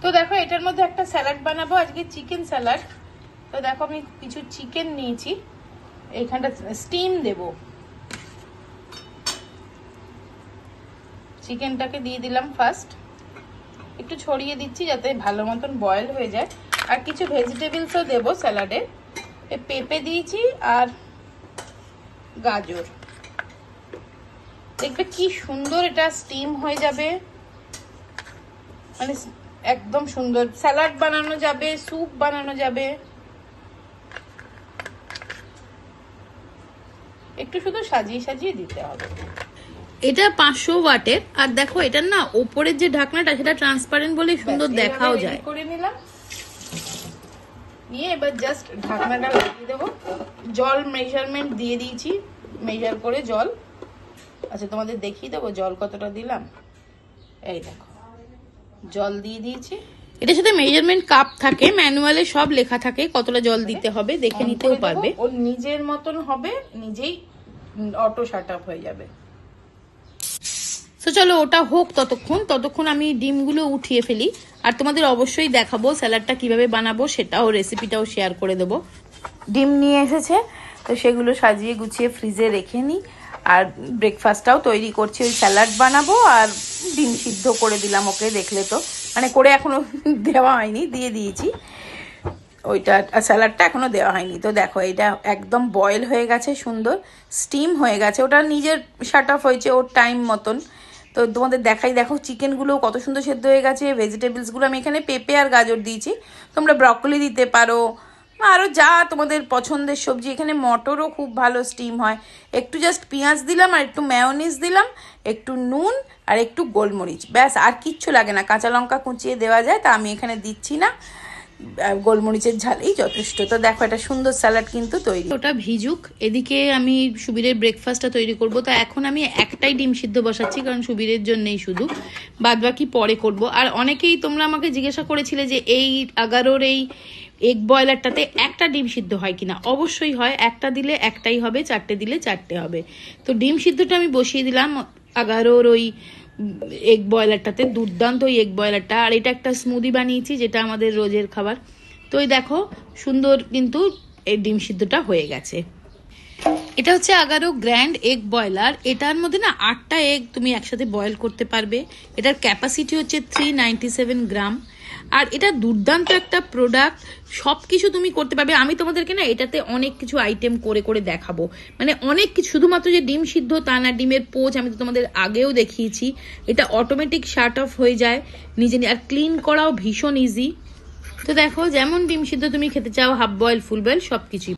তো দেখো এটার মধ্যে একটা স্যালাড বানাবো আজকে, চিকেন স্যালাড। তো দেখো আমি কিছু চিকেন নিয়েছি, এইখানটা স্টিম দেব। চিকেনটাকে দিয়ে দিলাম ফার্স্ট, একটু ছড়িয়ে দিচ্ছি যাতে ভালো মতন বয়েল হয়ে যায়। আর কিছু ভেজিটেবলসও দেবো স্যালাডে, পেঁপে দিয়েছি আর গাজর। দেখবে কি সুন্দর এটা স্টিম হয়ে যাবে, মানে একদম সুন্দর স্যালাড বানানো যাবে, স্যুপ বানানো যাবে। একটু শুধু সাজিয়ে সাজিয়ে দিতে হবে। এটা 500 ওয়াটের। আর দেখো এটার না উপরের যে ঢাকনাটা সেটা ট্রান্সপারেন্ট বলে সুন্দর দেখাও যায়। করে নিলাম, নিয়ে এবার জাস্ট ঢাকনাটা লাগিয়ে দেবো। জল মেজারমেন্ট দিয়ে দিয়েছি, মেজার করে জল। আচ্ছা তোমাদের দেখিয়ে দেবো জল কতটা দিলাম। এই দেখো জল দিয়ে দিয়েছি। এটার সাথে মেজারমেন্ট কাপ থাকে, ম্যানুয়ালে সব লেখা থাকে কতটা জল দিতে হবে, দেখে নিতেও পারবে। ওর নিজের মতন হবে, নিজেই অটো শাট আপ হয়ে যাবে। তো চলো ওটা হোক, ততক্ষণ আমি ডিমগুলো উঠিয়ে ফেলি। আর তোমাদের অবশ্যই দেখাবো স্যালাডটা কিভাবে বানাবো, সেটাও রেসিপিটাও শেয়ার করে দেবো। ডিম নিয়ে এসেছে, তো সেগুলো সাজিয়ে গুছিয়ে ফ্রিজে রেখে নিই। আর ব্রেকফাস্টটাও তৈরি করছি, ওই স্যালাড বানাবো আর ডিম সিদ্ধ করে দিলাম ওকে, দেখলে তো, মানে করে এখনো দেওয়া হয়নি, দিয়ে দিয়েছি ওইটা। স্যালাডটা এখনো দেওয়া হয়নি। তো দেখো এটা একদম বয়েল হয়ে গেছে, সুন্দর স্টিম হয়ে গেছে, ওটা নিজের শাট অফ হয়েছে ওর টাইম মতন। তো তোমাদের দেখাই, দেখো চিকেনগুলো কত সুন্দর সেদ্ধ হয়ে গেছে। ভেজিটেবলসগুলো আমি এখানে পেঁপে আর গাজর দিয়েছি, তোমরা ব্রকলি দিতে পারো, আরও যা তোমাদের পছন্দের সবজি। এখানে মটরও খুব ভালো স্টিম হয়। একটু জাস্ট পেঁয়াজ দিলাম আর একটু মেয়োনিজ দিলাম, একটু নুন আর একটু গোলমরিচ, ব্যাস আর কিচ্ছু লাগে না। কাঁচা লঙ্কা কুচিয়ে দেওয়া যায়, তা আমি এখানে দিচ্ছি না, গোলমরিচের ঝালেই যথেষ্ট। তো দেখো এটা সুন্দর স্যালাড কিন্তু তৈরি। ওটা ভিজুক, এদিকে আমি সুবীরের ব্রেকফাস্টটা তৈরি করব। তো এখন আমি একটাই ডিম সিদ্ধ বসাচ্ছি, কারণ সুবীরের জন্যই শুধু, বাদ বাকি পরে করব। আর অনেকেই তোমরা আমাকে জিজ্ঞাসা করেছিলে যে এই 11 এই এগ বয়লারটাতে একটা ডিম সিদ্ধ হয় কিনা। অবশ্যই হয়, একটা দিলে একটাই হবে, 4টে দিলে 4টে হবে। তো ডিম সিদ্ধটা আমি বসিয়ে দিলাম 11 ওই এগ বয়লারটাতে, দুর্দান্ত ওই এগ বয়লারটা। আর এটা একটা স্মুদি বানিয়েছি, যেটা আমাদের রোজের খাবার। তো এই দেখো সুন্দর কিন্তু এই ডিম সিদ্ধটা হয়ে গেছে। এটা হচ্ছে 11 গ্র্যান্ড এগ বয়লার। এটার মধ্যে না 8টা এগ তুমি একসাথে বয়েল করতে পারবে। এটার ক্যাপাসিটি হচ্ছে 397 গ্রাম। আর এটা দুর্দান্ত একটা প্রোডাক্ট, সব কিছু তুমি করতে পারবে। আমি তোমাদেরকে না এটাতে অনেক কিছু আইটেম করে করে দেখাবো, মানে অনেক কিছু, শুধুমাত্র যে ডিম সিদ্ধ তা না, ডিমের পোচ আমি তো তোমাদের আগেও দেখিয়েছি। এটা অটোমেটিক শাট অফ হয়ে যায় নিজে, আর ক্লিন করাও ভীষণ ইজি। তো দেখো যেমন ডিম সিদ্ধ তুমি খেতে চাও, হাফ বয়েল ফুল বয়েল সবকিছুই।